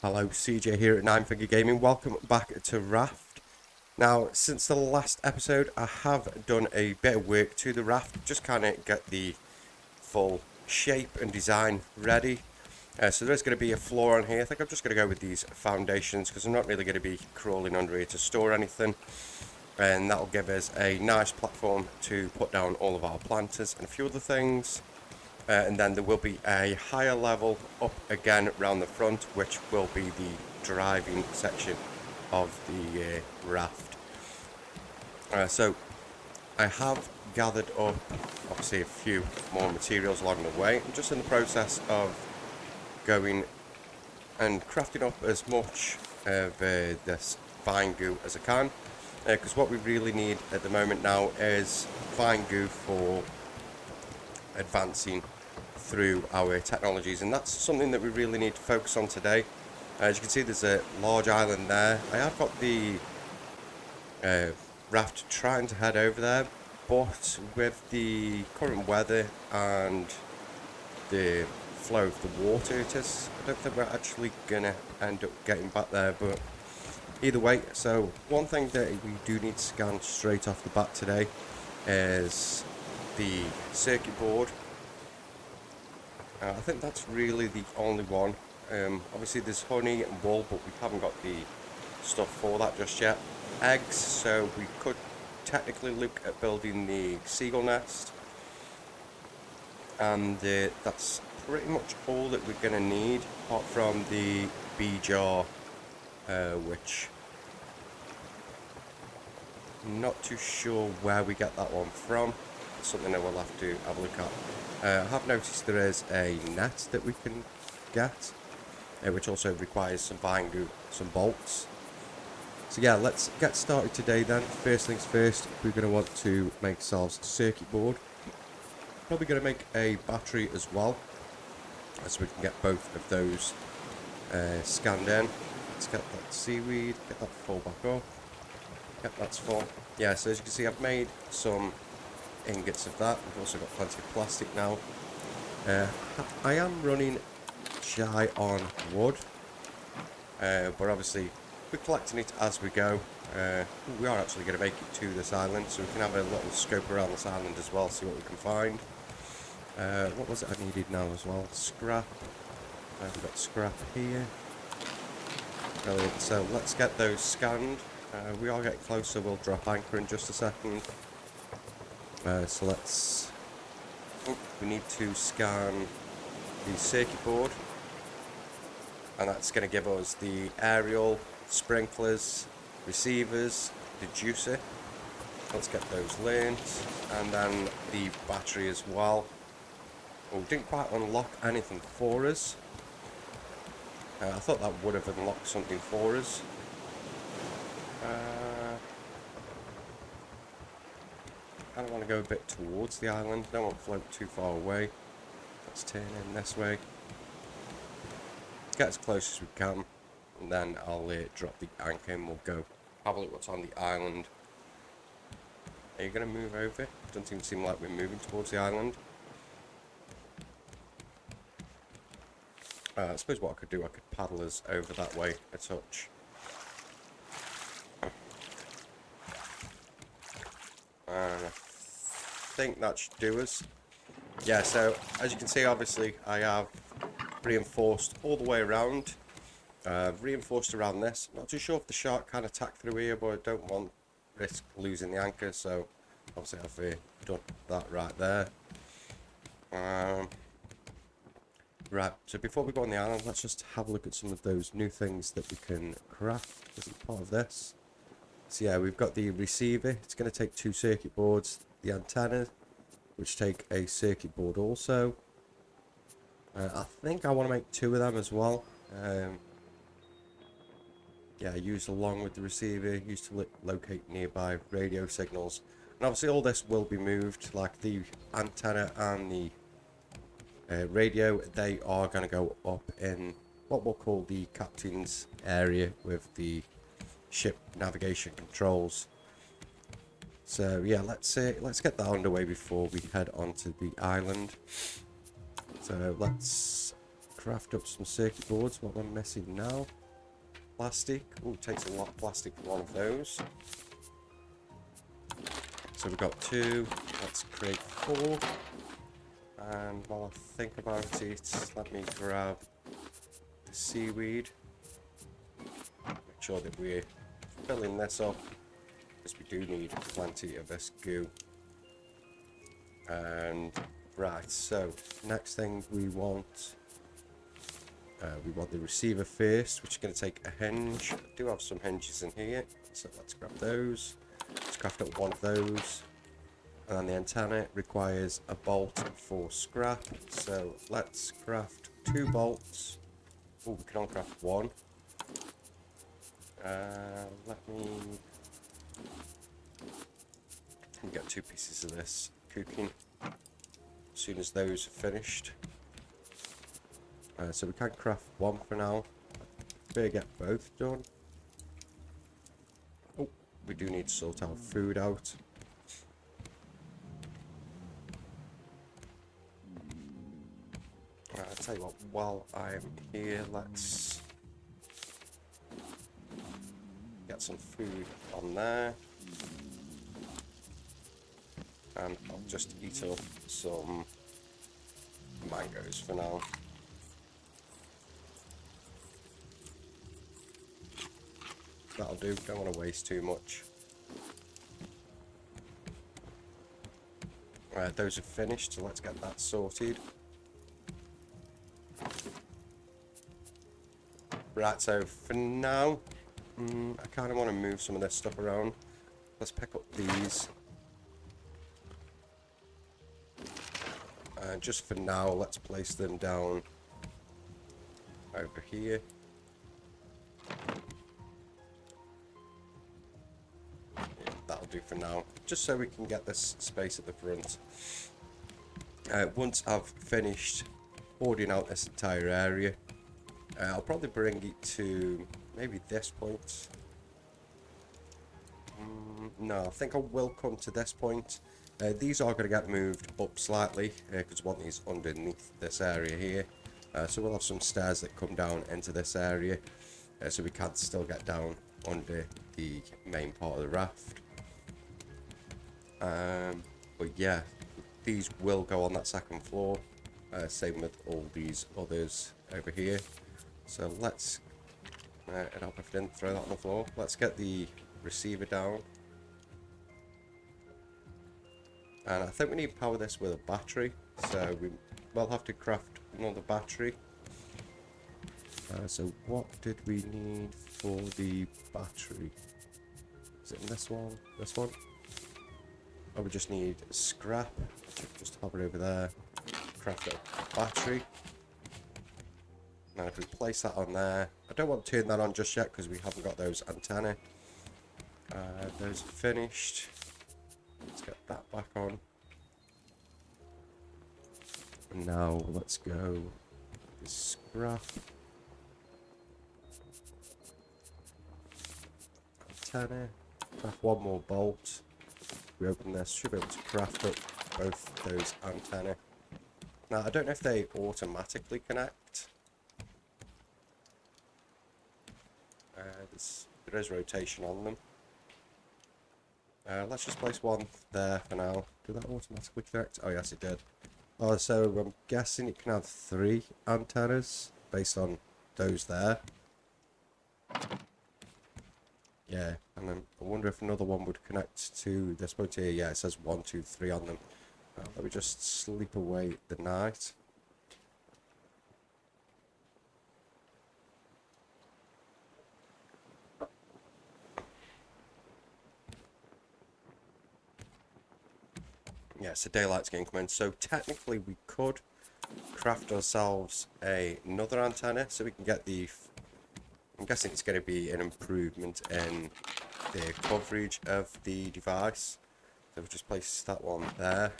Hello, CJ here at Nine Finger Gaming. Welcome back to Raft. Now, since the last episode, I have done a bit of work to the raft, just kind of get the full shape and design ready. So there's going to be a floor on here. I think I'm just going to go with these foundations because I'm not really going to be crawling under here to store anything. And that'll give us a nice platform to put down all of our planters and a few other things. And then there will be a higher level up again around the front, which will be the driving section of the raft. So I have gathered up obviously a few more materials along the way. I'm just in the process of going and crafting up as much of this vine goo as I can, because what we really need at the moment now is vine goo for advancing through our technologies, and that's something that we really need to focus on today. As you can see, there's a large island there. I have got the raft trying to head over there, but with the current weather and the flow of the water I don't think we're actually gonna end up getting back there, but either way. So one thing that we do need to scan straight off the bat today is the circuit board. I think that's really the only one. Obviously there's honey and wool, but we haven't got the stuff for that just yet. Eggs, so we could technically look at building the seagull nest. And that's pretty much all that we're going to need, apart from the bee jar, which I'm not too sure where we get that one from. It's something that we'll have to have a look at. I have noticed there is a net that we can get, which also requires some vine goo, some bolts. So yeah, let's get started today then. First things first, we're going to want to make ourselves a circuit board. Probably going to make a battery as well, so we can get both of those scanned in. Let's get that seaweed, get that full back up. Yep, that's full. Yeah, so as you can see, I've made some ingots of that. We've also got plenty of plastic now. I am running shy on wood, but obviously we're collecting it as we go. We are actually going to make it to this island, so we can have a little scope around this island as well, see what we can find. What was it I needed now as well? Scrap. We've got scrap here. Brilliant. So let's get those scanned. We are getting closer. We'll drop anchor in just a second. So let's... we need to scan the circuit board. And that's going to give us the aerial, sprinklers, receivers, the juicer. Let's get those learned. And then the battery as well. Well, we didn't quite unlock anything for us. I thought that would have unlocked something for us. I don't want to go a bit towards the island. Don't want to float too far away. Let's turn in this way. Get as close as we can, and then I'll drop the anchor and we'll go have a look what's on the island. Are you going to move over? Doesn't even seem like we're moving towards the island. I suppose what I could do, I could paddle us over that way a touch. And I think that should do us. Yeah, so as you can see, obviously I have reinforced all the way around. Reinforced around this. Not too sure if the shark can attack through here, but I don't want risk losing the anchor, so obviously I've done that right there. Right, so before we go on the island, let's just have a look at some of those new things that we can craft as part of this. So yeah, we've got the receiver. It's going to take 2 circuit boards. The antenna, which take a circuit board also. I think I want to make 2 of them as well. Yeah, used along with the receiver, used to locate nearby radio signals. And obviously all this will be moved, like the antenna and the radio. They are going to go up in what we'll call the captain's area with the ship navigation controls. So yeah, let's get that underway before we head onto the island. So let's craft up some circuit boards. What we're missing now. Plastic. Oh, takes a lot of plastic for one of those. So we've got 2. Let's create 4. And while I think about it, let me grab the seaweed. Make sure that we're filling this up, because we do need plenty of this goo. And right, so next thing we want the receiver first, which is going to take a hinge. I do have some hinges in here, so let's grab those. Let's craft up one of those. And then the antenna requires a bolt for scrap, so let's craft 2 bolts. Oh, we can only craft 1. Let me get 2 pieces of this cooking as soon as those are finished. So we can craft 1 for now. Better get both done. Oh, we do need to sort our food out. I'll tell you what, while I'm here, let's get some food on there. And I'll just eat up some mangoes for now. That'll do, don't want to waste too much. Those are finished, so let's get that sorted. Right, so for now, I kind of want to move some of this stuff around. Let's pick up these. Just for now, let's place them down over here. Yeah, that'll do for now, just so we can get this space at the front. Once I've finished hoarding out this entire area, I'll probably bring it to maybe this point. No, I think I will come to this point. These are going to get moved up slightly, because I want these underneath this area here. So we'll have some stairs that come down into this area, so we can still get down under the main part of the raft. But yeah, these will go on that second floor. Same with all these others over here. So let's, and I'll if I didn't throw that on the floor. Let's get the receiver down. And I think we need to power this with a battery, so we will have to craft another battery. So what did we need for the battery? Is it in this one? This one? Oh, we just need scrap. Just hover over there, craft a battery. Now if we place that on there, I don't want to turn that on just yet because we haven't got those antennae. Those are finished. Let's get that back on. And now let's go scrap. Antennae. Craft one more bolt. We open this, should be able to craft up both those antennae. Now I don't know if they automatically connect. There is rotation on them. Let's just place one there for now. Did that automatically connect? Oh yes, it did. Oh, so I'm guessing it can have 3 antennas based on those there. Yeah, and then I wonder if another one would connect to this point here. Yeah, it says 1, 2, 3 on them. Let me just sleep away the night. Yeah, so daylight's getting commenced. So technically we could craft ourselves another antenna so we can get the... I'm guessing it's going to be an improvement in the coverage of the device. So we'll just place that one there.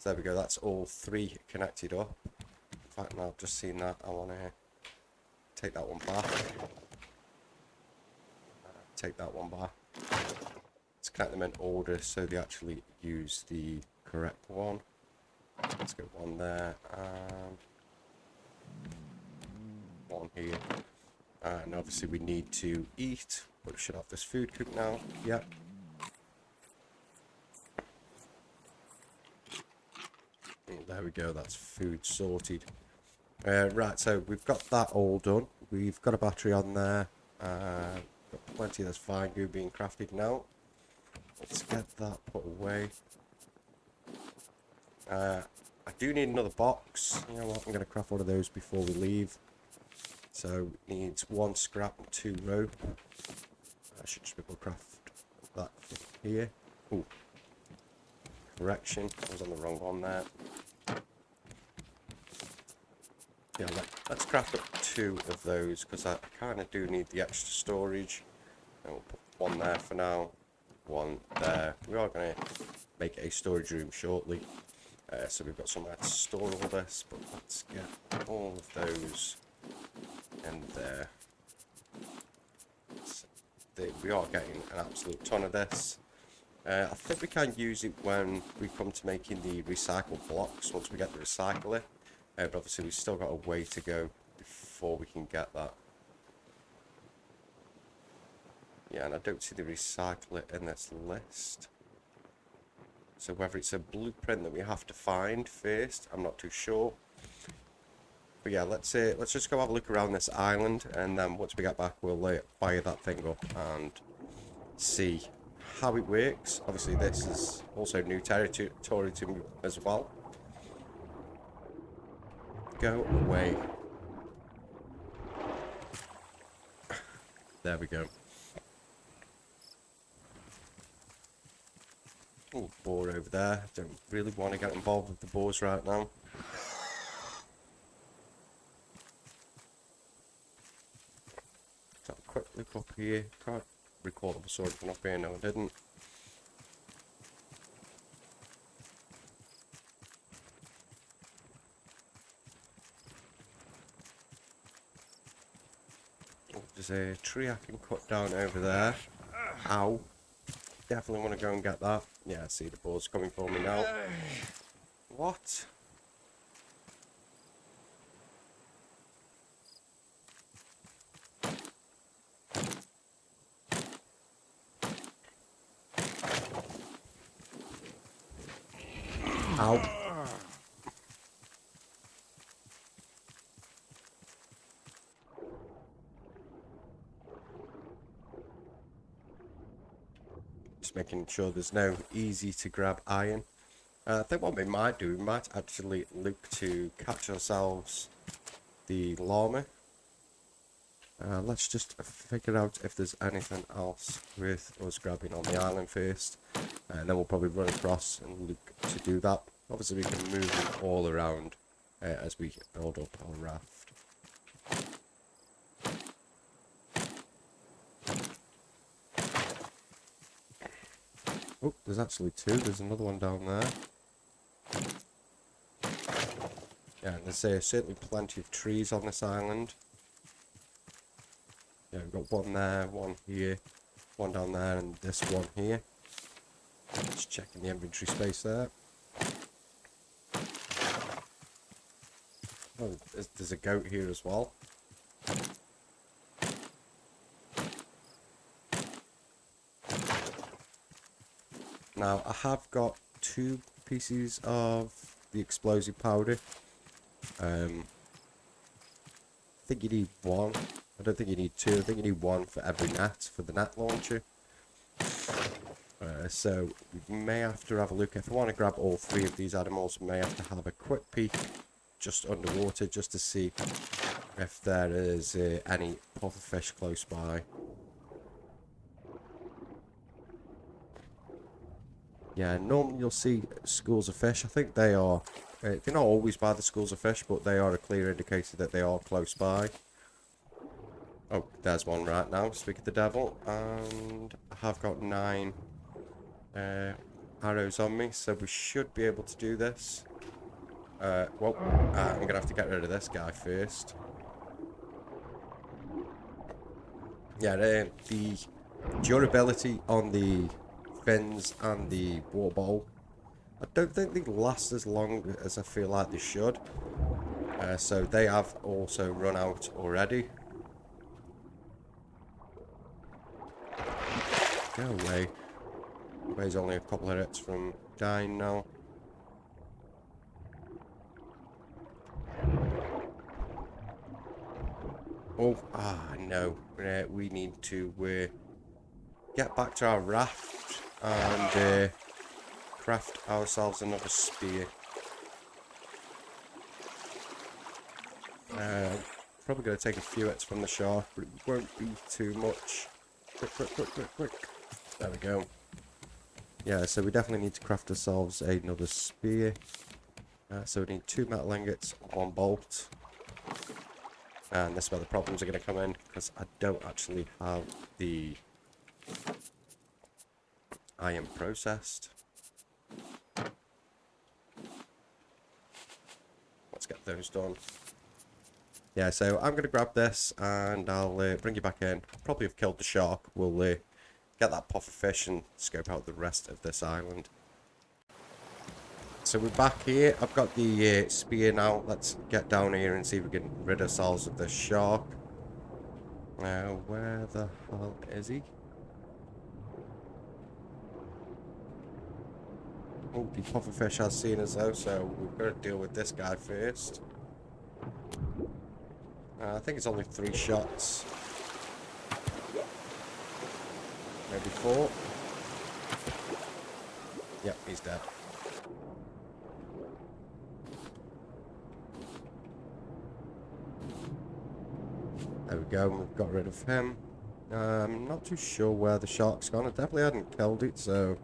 So there we go, that's all 3 connected up. In fact, now I've just seen that, I want to take that one back. Take that one back. Let's connect them in order so they actually use the correct one. Let's go one there, and one here. And obviously we need to eat, but we should have this food cooked now. Yep. There we go, that's food sorted. Right, so we've got that all done. We've got a battery on there. Got plenty of this fine goo being crafted now. Let's get that put away. I do need another box. You know what, I'm going to craft one of those before we leave. So it needs 1 scrap and 2 rope. I should just be able to craft that here. Ooh. Correction, I was on the wrong one there. Yeah, let's craft up 2 of those, because I kind of do need the extra storage. And we'll put 1 there for now, 1 there. We are going to make a storage room shortly. So we've got somewhere to store all this, but let's get all of those in there. So we are getting an absolute ton of this. I think we can use it when we come to making the recycled blocks, once we get the recycler. But obviously we've still got a way to go before we can get that. Yeah, and I don't see the recycler in this list. So whether it's a blueprint that we have to find first, I'm not too sure. But yeah, let's just go have a look around this island, and then once we get back, we'll fire that thing up and see how it works. Obviously, this is also new territory to me as well. Go away. There we go. Oh, boar over there. Don't really want to get involved with the boars right now. So I'll quick look up here. Can't recall if I saw anything up here. No, I didn't. Oh, there's a tree I can cut down over there. Ow. Definitely want to go and get that. Yeah, I see the boar's coming for me now. What? Ow. Just making sure there's no easy to grab iron. I think what we might do, we might actually look to catch ourselves the llama. Let's just figure out if there's anything else worth us grabbing on the island first. And then we'll probably run across and look to do that. Obviously we can move them all around as we build up our raft. Oh, there's actually 2. There's another one down there. Yeah, and there's certainly plenty of trees on this island. Yeah, we've got 1 there, 1 here, 1 down there, and this one here. Just checking the inventory space there. Oh, there's a goat here as well. Now, I have got 2 pieces of the explosive powder. I think you need 1. I don't think you need 2. I think you need 1 for every net, for the net launcher. So we may have to have a look. If I want to grab all 3 of these animals, we may have to have a quick peek just underwater, just to see if there is any pufferfish close by. Yeah, normally you'll see schools of fish. I think they are, they're not always by the schools of fish, but they are a clear indicator that they are close by. Oh, there's one right now, speak of the devil. And I have got 9 arrows on me, so we should be able to do this. I'm going to have to get rid of this guy first. Yeah, the durability on the fins and the water bowl, I don't think they last as long as I feel like they should. So they have also run out already. Go away. He's only a couple of hits from dying now. Oh, no. We need to get back to our raft and craft ourselves another spear. Probably going to take a few hits from the shark, but it won't be too much. Quick, quick, quick, quick, quick. There we go. Yeah, so we definitely need to craft ourselves another spear. So we need 2 metal ingots, 1 bolt. And this is where the problems are going to come in, because I don't actually have the iron processed. Let's get those done. Yeah, so I'm going to grab this and I'll bring you back in. Probably have killed the shark. We'll get that puffer fish and scope out the rest of this island. So we're back here. I've got the spear now. Let's get down here and see if we can rid ourselves of this shark. Now, where the hell is he? Oh, the pufferfish has seen us though, so we've got to deal with this guy first. I think it's only 3 shots. Maybe 4. Yep, he's dead. There we go, we've got rid of him. I'm not too sure where the shark's gone. I definitely hadn't killed it, so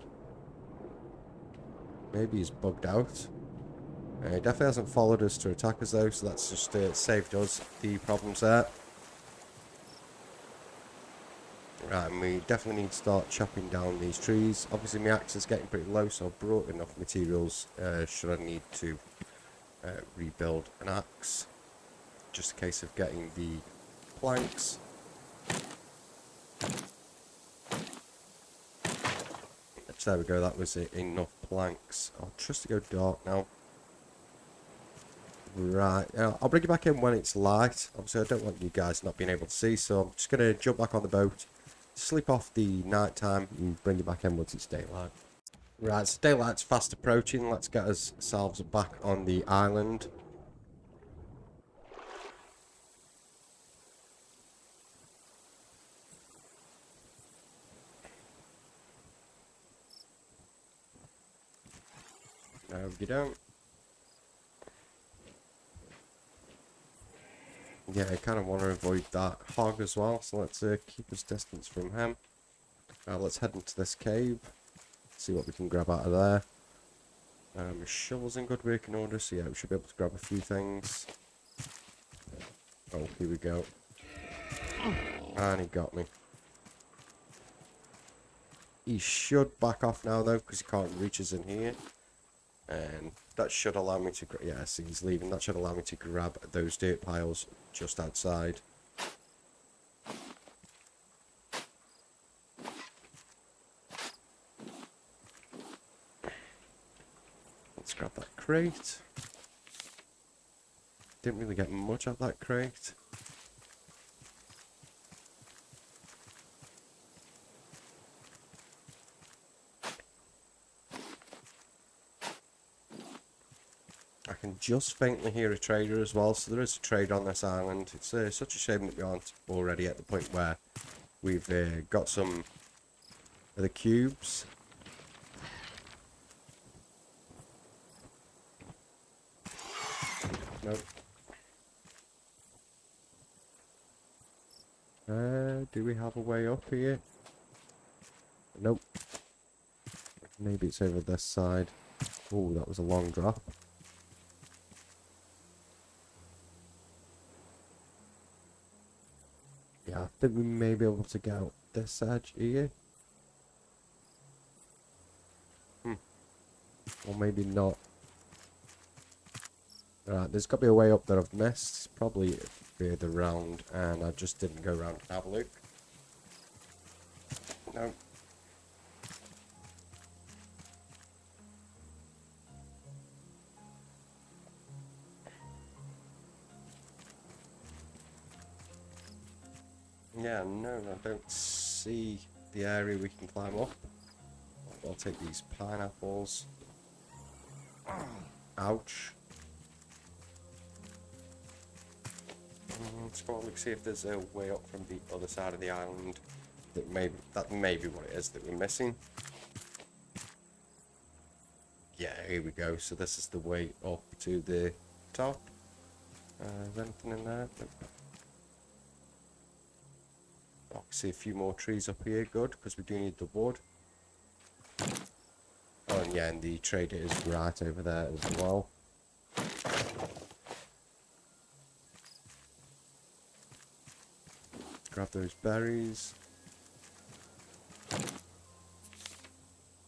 maybe he's bugged out. He definitely hasn't followed us to attack us though, so that's just saved us the problems there. Right, and we definitely need to start chopping down these trees. Obviously my axe is getting pretty low, so I've brought enough materials should I need to rebuild an axe. Just a case of getting the planks. So there we go, that was enough planks. I'll trust to go dark now. Right, I'll bring you back in when it's light. Obviously I don't want you guys not being able to see, so I'm just going to jump back on the boat, sleep off the night time, and bring you back in once it's daylight. Right, so daylight's fast approaching. Let's get ourselves back on the island. No, you don't. Yeah, I kind of want to avoid that hog as well, so let's keep us distance from him. Let's head into this cave, see what we can grab out of there. My shovel's in good working order, so yeah, we should be able to grab a few things. Oh, here we go. And he got me. He should back off now though, because he can't reach us in here. And that should allow me to, yeah, see he's leaving. That should allow me to grab those dirt piles just outside. Let's grab that crate. Didn't really get much out of that crate. I can just faintly hear a trader as well, so there is a trade on this island. It's such a shame that we aren't already at the point where we've got some of the cubes. Nope. Do we have a way up here? Nope. Maybe it's over this side. Oh, that was a long drop. Yeah, I think we may be able to get out this edge here. Or maybe not. Right, there's got to be a way up that I've missed. It's probably further round, and I just didn't go around and have a look. No. Yeah, no, I don't see the area we can climb up. I'll take these pineapples. Ouch. Let's go and look, see if there's a way up from the other side of the island. That may be what it is that we're missing. Yeah, here we go. So this is the way up to the top. Is there anything in there? I can see a few more trees up here. Good, because we do need the wood. Oh, and yeah, and the trader is right over there as well. Grab those berries.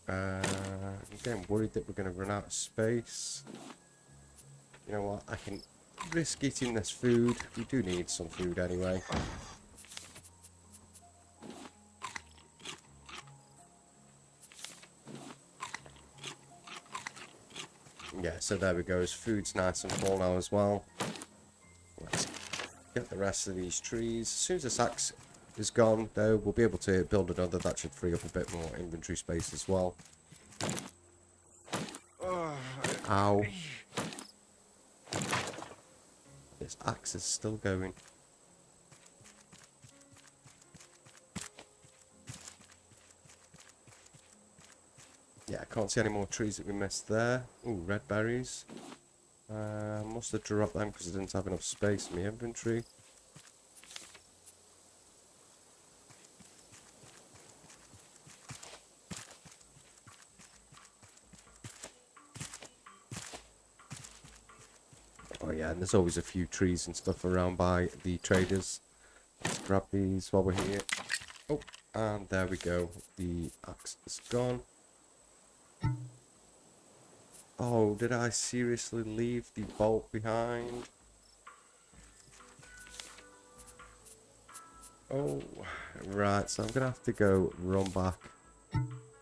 I'm getting worried that we're going to run out of space. You know what? I can risk eating this food. We do need some food anyway. Yeah, so there we go. His food's nice and full now as well. Let's get the rest of these trees. As soon as the axe is gone, though, we'll be able to build another. That should free up a bit more inventory space as well. Ow. This axe is still going. Yeah, I can't see any more trees that we missed there. Ooh, red berries. Must have dropped them because I didn't have enough space in my inventory. Oh yeah, and there's always a few trees and stuff around by the traders. Let's grab these while we're here. Oh, and there we go. The axe is gone. Oh, did I seriously leave the bolt behind? Oh, right, so I'm going to have to go run back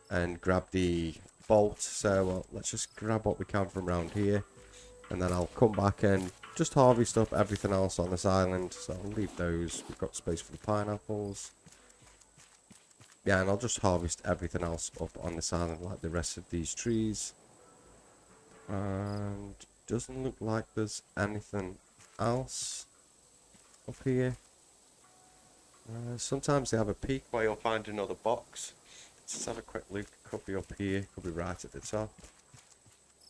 and grab the bolt. So let's just grab what we can from around here. And then I'll come back and just harvest up everything else on this island. So I'll leave those. We've got space for the pineapples. Yeah, and I'll just harvest everything else up on this island like the rest of these trees. And doesn't look like there's anything else up here. Sometimes they have a peak where you'll find another box. Let's just have a quick look. Could be up here, could be right at the top.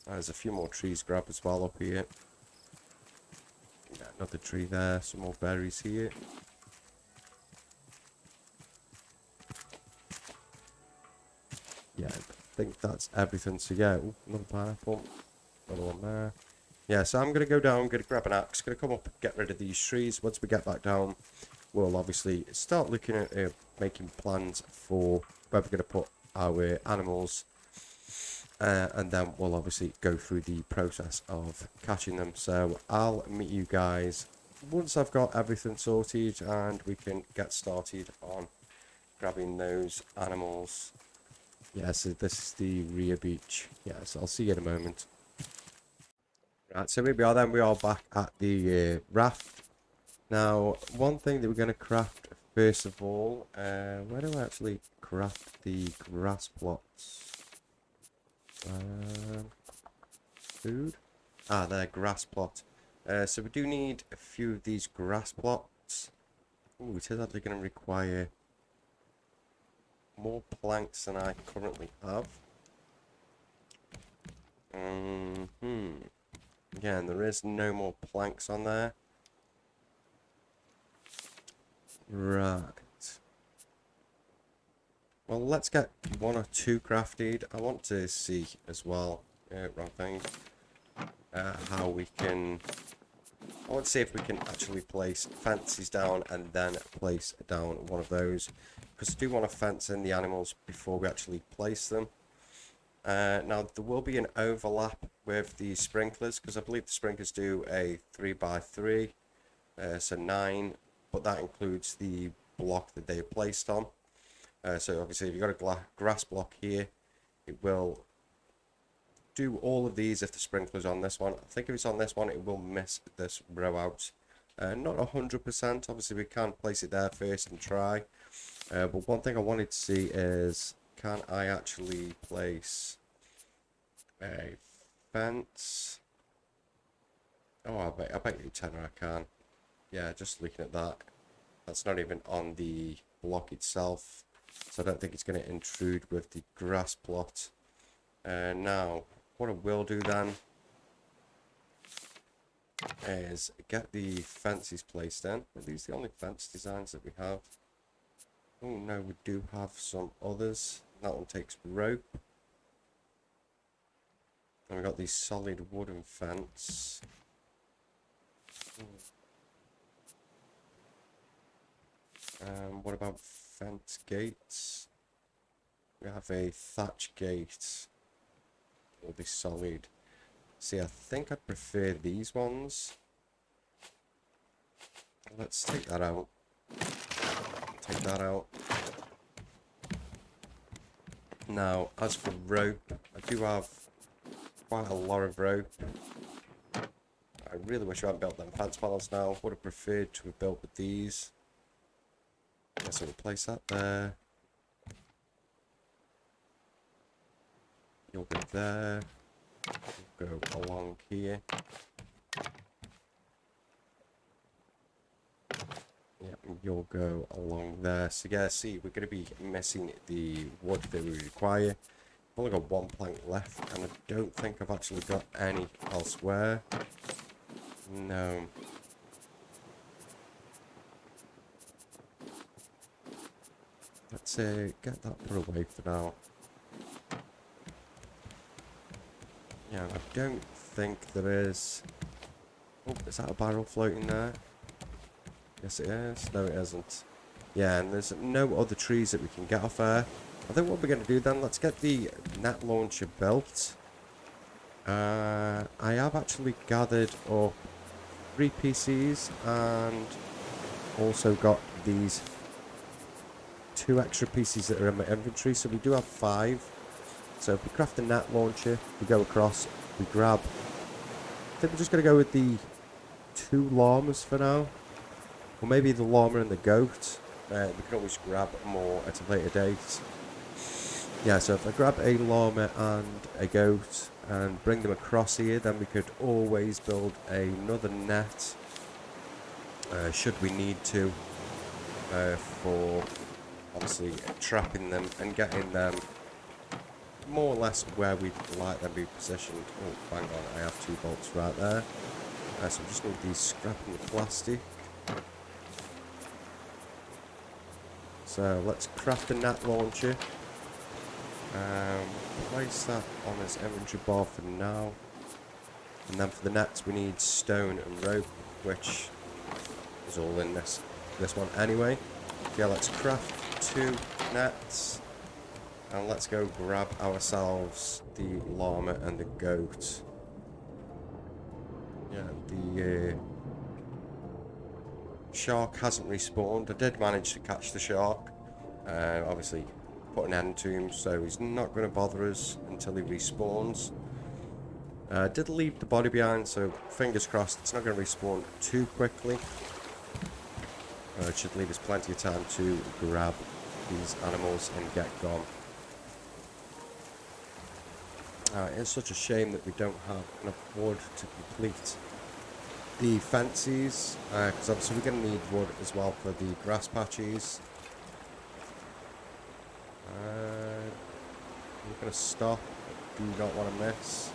There's a few more trees grab as well up here. Yeah, another tree there, some more berries here. Yeah, I think that's everything. So yeah, ooh, another pineapple, another one there. Yeah, so I'm going to go down, going to grab an axe, going to come up and get rid of these trees. Once we get back down, we'll obviously start looking at making plans for where we're going to put our animals. And then we'll obviously go through the process of catching them. So I'll meet you guys once I've got everything sorted and we can get started on grabbing those animals. Yeah, so this is the rear beach. Yeah, so I'll see you in a moment. Right, so here we are then. We are back at the raft. Now, one thing that we're going to craft first of all, where do I actually craft the grass plots? Food? Ah, there, grass plot. So we do need a few of these grass plots. Ooh, it is actually going to require more planks than I currently have. Again, there is no more planks on there. Right. Well, let's get one or two crafted. I want to see as well, wrong thing, how we can... I want to see if we can actually place fences down and then place down one of those. Because I do want to fence in the animals before we actually place them. Now, there will be an overlap with the sprinklers, because I believe the sprinklers do a 3x3, so 9, but that includes the block that they are placed on. So obviously, if you've got a grass block here, it will do all of these if the sprinkler's on this one. I think if it's on this one, it will miss this row out. Not 100%, obviously we can place it there first and try. But one thing I wanted to see is, can I actually place a fence? Oh, I bet you tenner I can. Yeah, just looking at that. That's not even on the block itself. So I don't think it's going to intrude with the grass plot. Now, what I will do then is get the fences placed in. Are these the only fence designs that we have? Oh no, we do have some others. That one takes rope. And we've got the solid wooden fence. What about fence gates? We have a thatch gate. Will be solid. See, I think I'd prefer these ones. Let's take that out. Take that out. Now, as for rope, I do have quite a lot of rope. I really wish I hadn't built them fence panels now. Would have preferred to have built with these. So we'll place that there. You'll go there. You'll go along here. Yeah, you'll go along there. So yeah, see, we're going to be missing the wood that we require. I've only got one plank left, and I don't think I've actually got any elsewhere. No. Let's get that put away for now. Yeah, I don't think there is... Oh, is that a barrel floating there? Yes it is. No it isn't. Yeah, and there's no other trees that we can get off there. I think what we're going to do then, let's get the net launcher built. I have actually gathered up 3 PCs and also got these 2 extra PCs that are in my inventory, so we do have 5. So if we craft the net launcher, we go across, we grab... I think we're just going to go with the 2 llamas for now. Or maybe the llama and the goat. We can always grab more at a later date. Yeah, so if I grab a llama and a goat and bring them across here, then we could always build another net. Should we need to. For obviously trapping them and getting them more or less where we'd like them to be positioned. Oh, bang on, I have 2 bolts right there. So we just need these scrap and the plastic. So let's craft a net launcher. Place that on his inventory bar for now. And then for the nets we need stone and rope, which is all in this one anyway. Yeah, let's craft 2 nets. And let's go grab ourselves the llama and the goat. Yeah, the shark hasn't respawned. I did manage to catch the shark. Obviously put an end to him, so he's not going to bother us until he respawns. Did leave the body behind, so fingers crossed it's not going to respawn too quickly. It should leave us plenty of time to grab these animals and get gone. It's such a shame that we don't have enough wood to complete the fences, because obviously we're going to need wood as well for the grass patches. We're going to stop. Do not want to miss.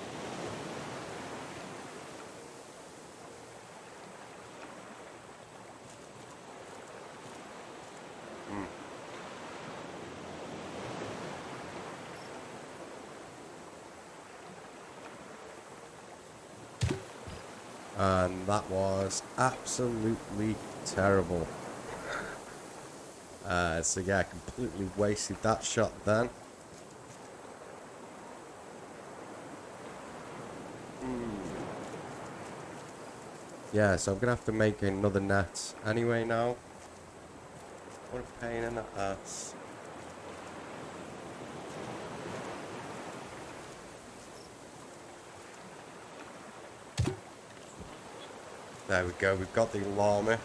And that was absolutely terrible. So yeah, I completely wasted that shot then. Yeah, so I'm gonna have to make another net anyway now. What a pain in the ass. There we go, we've got the llama.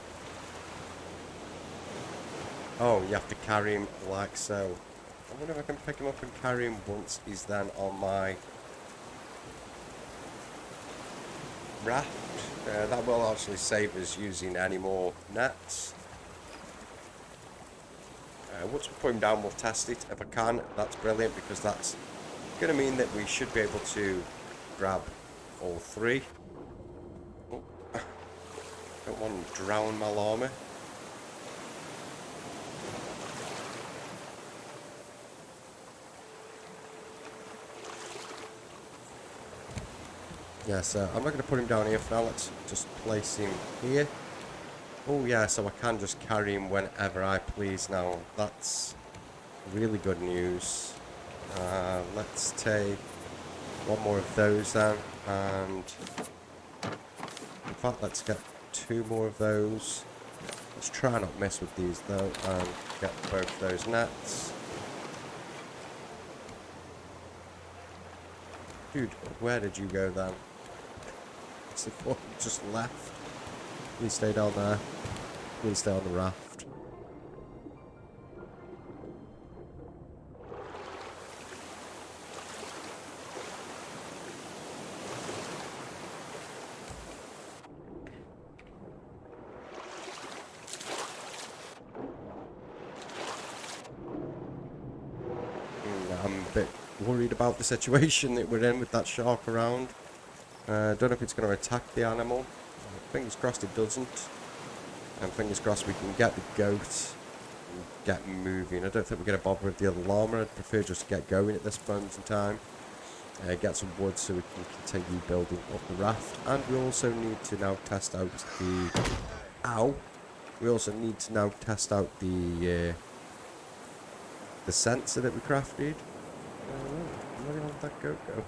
Oh, you have to carry him like so. I wonder if I can pick him up and carry him once he's then on my raft. That will actually save us using any more nets. Once we put him down, we'll test it. If I can, that's brilliant, because that's going to mean that we should be able to grab all three. Oh, don't want to drown my llama. Yeah, so I'm not going to put him down here for now. Let's just place him here. Oh yeah, so I can just carry him whenever I please now. That's really good news. Let's take one more of those then, and in fact let's get two more of those. Let's try not miss with these though, and get both those nets. Dude, where did you go then? It's the one just left. Please stay down there. Please stay on the raft. I'm a bit worried about the situation that we're in with that shark around. Don't know if it's going to attack the animal. Fingers crossed it doesn't. And fingers crossed we can get the goat and get moving. I don't think we're going to bother with the other llama. I'd prefer just get going at this moment in time. Get some wood so we can continue building up the raft. And we also need to now test out the... Ow! We also need to now test out the sensor that we crafted. Where did that goat go?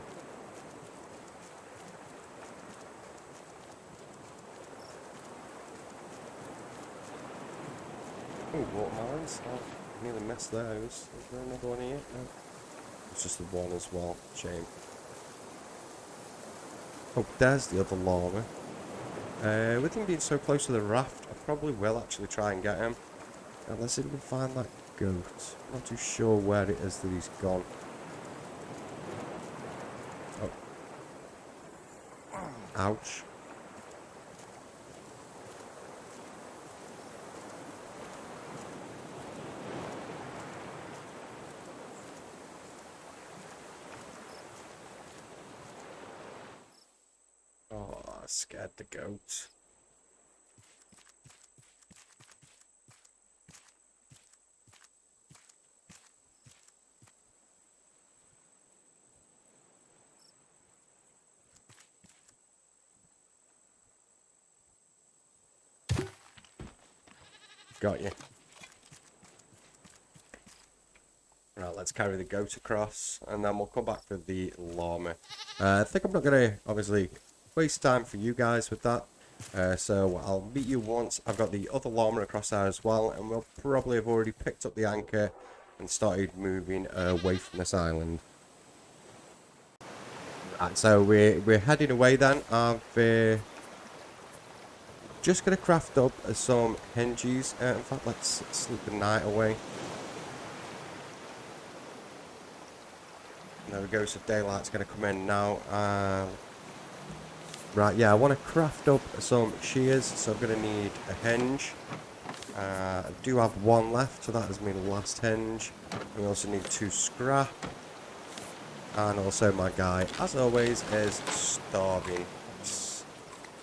Oh, watermelons. I nearly missed those. Is there another one here? No. It's just the one as well. Shame. Oh, there's the other llama. With him being so close to the raft, I probably will actually try and get him. Unless we can find that goat. I'm not too sure where it is that he's gone. Oh. Ouch. Oh, I scared the goat. Got you. Right, let's carry the goat across, and then we'll come back for the llama. I think I'm not going to, obviously, waste time for you guys with that. So I'll meet you once I've got the other llama across there as well, and we'll probably have already picked up the anchor and started moving away from this island. Right, so we're heading away then. I've just going to craft up some hinges. In fact, let's sleep the night away. There we go, so daylight's going to come in now. Right, yeah, I want to craft up some shears, so I'm going to need a hinge. I do have one left, so that is my last hinge. We also need 2 scrap. And also my guy, as always, is starving. Let's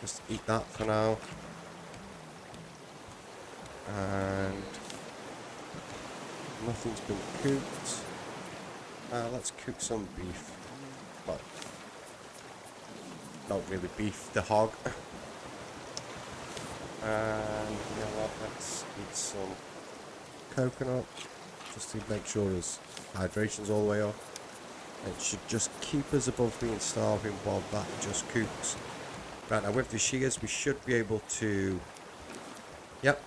just eat that for now. And nothing's been cooked. Let's cook some beef. Well, not really beef, the hog. And you know what, let's eat some coconut, just to make sure his hydration's all the way up. It should just keep us above being starving while that just cooks. Right, now with the shears we should be able to... Yep,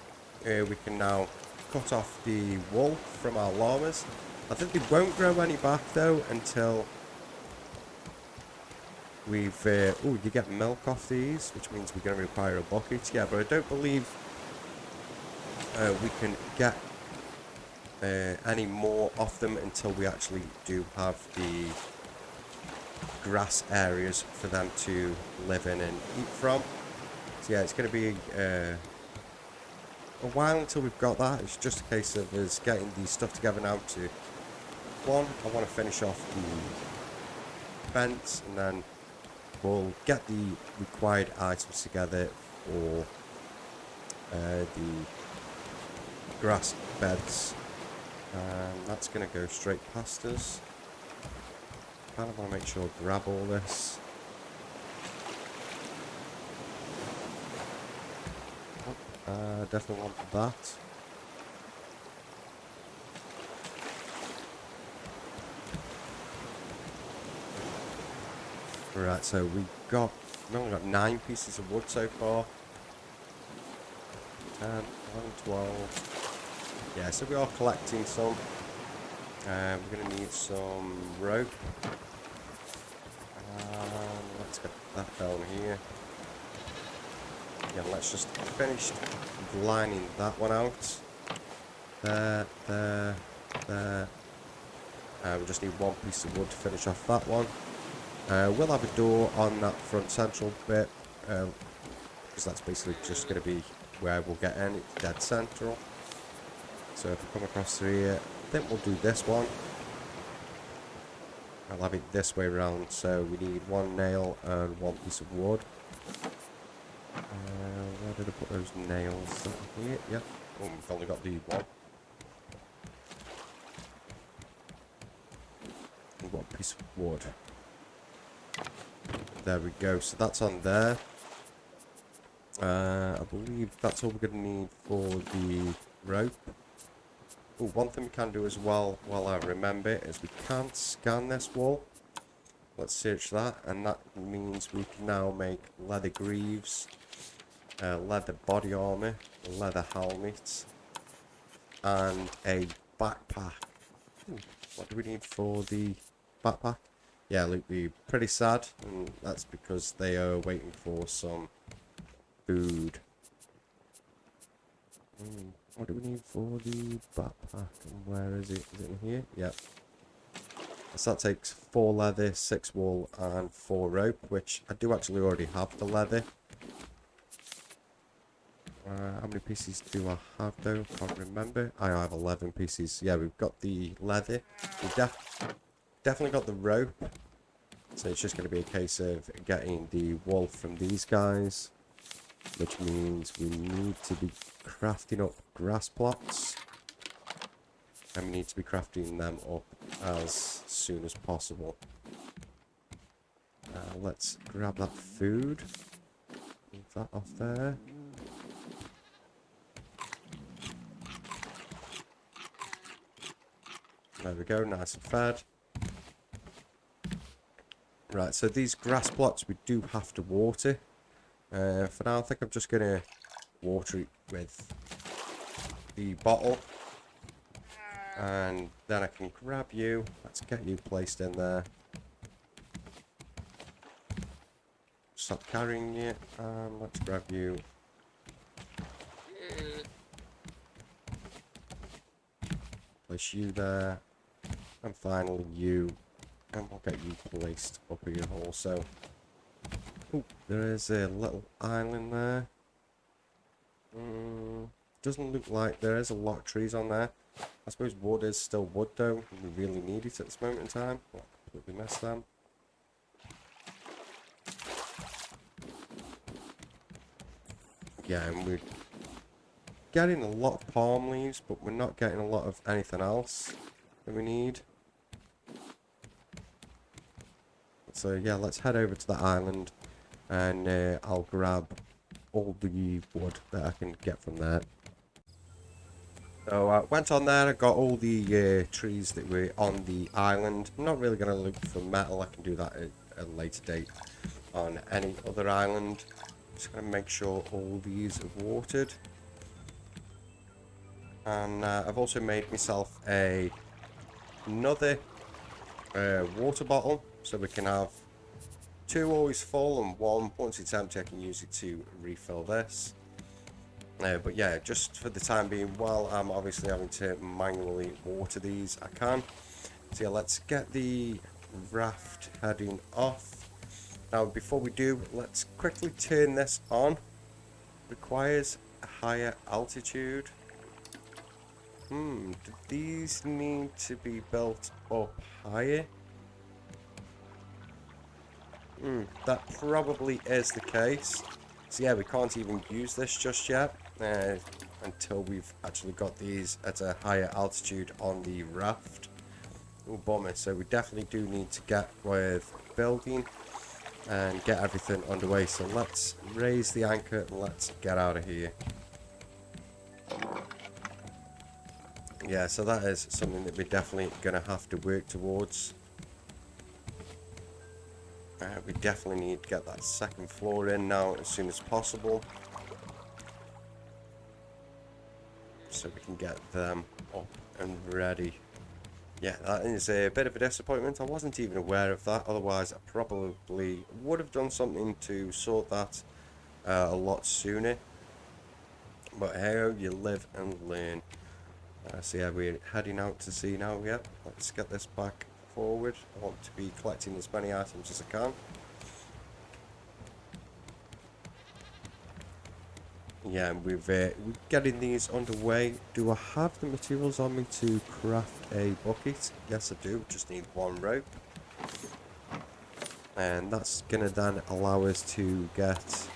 we can now cut off the wool from our llamas. I think they won't grow any back though until We've oh, you get milk off these, which means we're going to require a bucket. Yeah, but I don't believe we can get any more of them until we actually do have the grass areas for them to live in and eat from. So yeah, it's going to be a while until we've got that. It's just a case of us getting the stuff together now to, one, I want to finish off the fence, and then we'll get the required items together for the grass beds, and that's going to go straight past us. Kind of want to make sure I grab all this. Definitely want that. Right, so we've only got 9 pieces of wood so far. 10, 11, 12. Yeah, so we are collecting some. We're going to need some rope. Let's get that down here. Yeah, let's just finish lining that one out. There. We just need 1 piece of wood to finish off that one. We'll have a door on that front central bit, because that's basically just going to be where we'll get in. It's dead central. So if we come across through here, I think we'll do this one. I'll have it this way around, so we need 1 nail and 1 piece of wood. Where did I put those nails? Here, yeah. Oh, we've only got the 1. And 1 piece of wood. There we go, so that's on there. I believe that's all we're going to need for the rope. Oh, one thing we can do as well, while I remember, is we can scan this wall. Let's search that, and that means we can now make leather greaves, leather body armor, leather helmets, and a backpack. Ooh, what do we need for the backpack? Yeah, look, we're pretty sad, and that's because they are waiting for some food. What do we need for the backpack? And where is it? Is it in here? Yep. So that takes 4 leather, 6 wool, and 4 rope, which I do actually already have the leather. How many pieces do I have though? Can't remember. I have 11 pieces. Yeah, we've got the leather. We've definitely got the rope. So it's just going to be a case of getting the wool from these guys, which means we need to be crafting up grass plots, and we need to be crafting them up as soon as possible. Let's grab that food, move that off there. There we go, nice and fed. Right, so these grass plots we do have to water. For now, I think I'm just going to water it with the bottle. And then I can grab you. Let's get you placed in there. Stop carrying you. And let's grab you. Place you there. And finally you. And we'll get you placed up here also. Ooh, there is a little island there. Doesn't look like there is a lot of trees on there. I suppose wood is still wood though. We really need it at this moment in time. Well, I completely missed them. Yeah, and we're getting a lot of palm leaves, but we're not getting a lot of anything else that we need. So yeah, let's head over to the island, and I'll grab all the wood that I can get from there. So I went on there, I got all the trees that were on the island. I'm not really going to look for metal, I can do that at a later date on any other island. Just going to make sure all these are watered. And I've also made myself another water bottle, so we can have 2 always full, and 1 once it's empty I can use it to refill this. But yeah, just for the time being, while I'm obviously having to manually water these, I can. So yeah, let's get the raft heading off. Now before we do, let's quickly turn this on. Requires a higher altitude. Do these need to be built up higher? That probably is the case. So yeah, we can't even use this just yet until we've actually got these at a higher altitude on the raft. Oh, bummer. So we definitely do need to get with building and get everything underway. So let's raise the anchor and let's get out of here. Yeah, so that is something that we're definitely going to have to work towards. We definitely need to get that second floor in now as soon as possible, so we can get them up and ready. Yeah, that is a bit of a disappointment. I wasn't even aware of that, otherwise I probably would have done something to sort that a lot sooner. But hey, you live and learn. So yeah, we're heading out to sea now. Yep, let's get this back forward. I want to be collecting as many items as I can. Yeah, and we're getting these underway. Do I have the materials on me to craft a bucket? Yes, I do. Just need 1 rope. And that's going to then allow us to get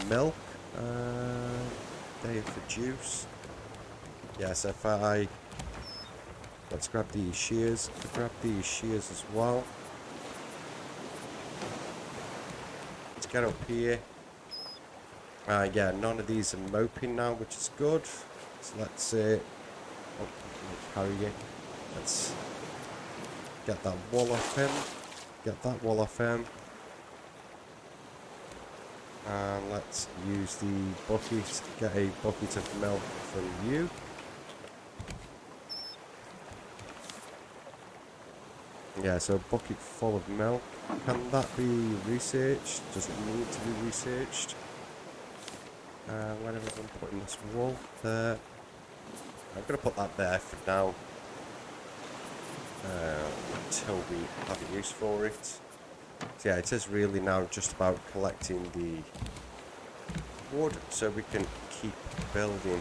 milk. There for juice. Yes, if I... Let's grab the shears. Grab the shears as well. Let's get up here. Yeah, none of these are moping now, which is good. So let's carry it. Let's get that wall off him. Get that wall off him. And let's use the bucket. Get a bucket of milk from you. Yeah, so a bucket full of milk. Can that be researched? Does it need to be researched? Whenever I'm putting this wool there, I'm going to put that there for now until we have a use for it. So yeah, it is really now just about collecting the wood so we can keep building.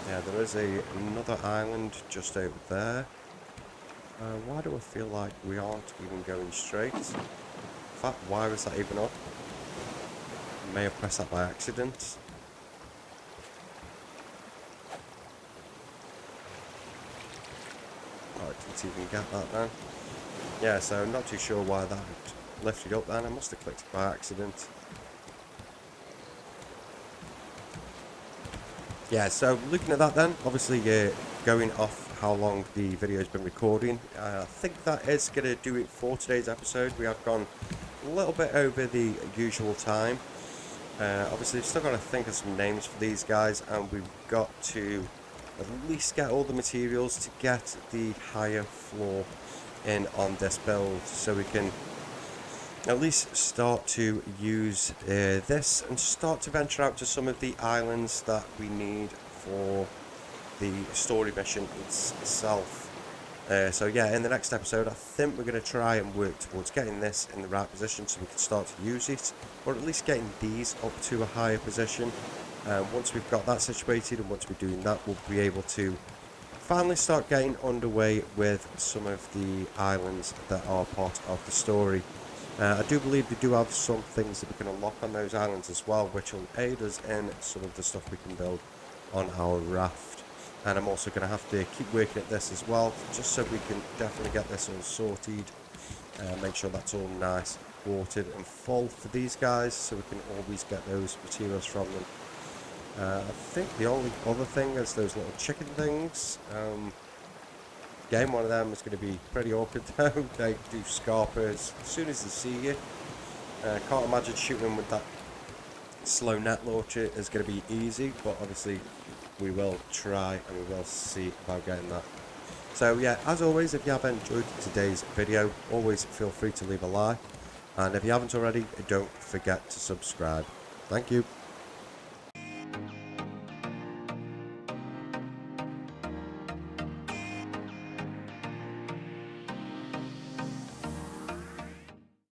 Yeah, there is another island just over there. Why do I feel like we aren't even going straight? In fact, why was that even up? May have pressed that by accident. Oh, I didn't even get that then. Yeah, so I'm not too sure why that lifted up then. I must have clicked it by accident. Yeah, so looking at that then, obviously going off how long the video has been recording, I think that is going to do it for today's episode. We have gone a little bit over the usual time. Obviously, we've still got to think of some names for these guys, and we've got to at least get all the materials to get the higher floor in on this build, so we can at least start to use this and start to venture out to some of the islands that we need for the story mission itself. So yeah, in the next episode I think we're going to try and work towards getting this in the right position so we can start to use it, or at least getting these up to a higher position. Once we've got that situated and once we're doing that, we'll be able to finally start getting underway with some of the islands that are part of the story. I do believe we do have some things that we can unlock on those islands as well, which will aid us in some of the stuff we can build on our raft. And I'm also going to have to keep working at this as well, just so we can definitely get this all sorted. Make sure that's all nice, watered and full for these guys, so we can always get those materials from them. I think the only other thing is those little chicken things. Getting one of them is going to be pretty awkward though. They do scarpers as soon as they see you. Can't imagine shooting them with that slow net launcher is going to be easy, but obviously we will try and we will see about getting that. So yeah, as always, if you have enjoyed today's video, always feel free to leave a like. And if you haven't already, don't forget to subscribe. Thank you.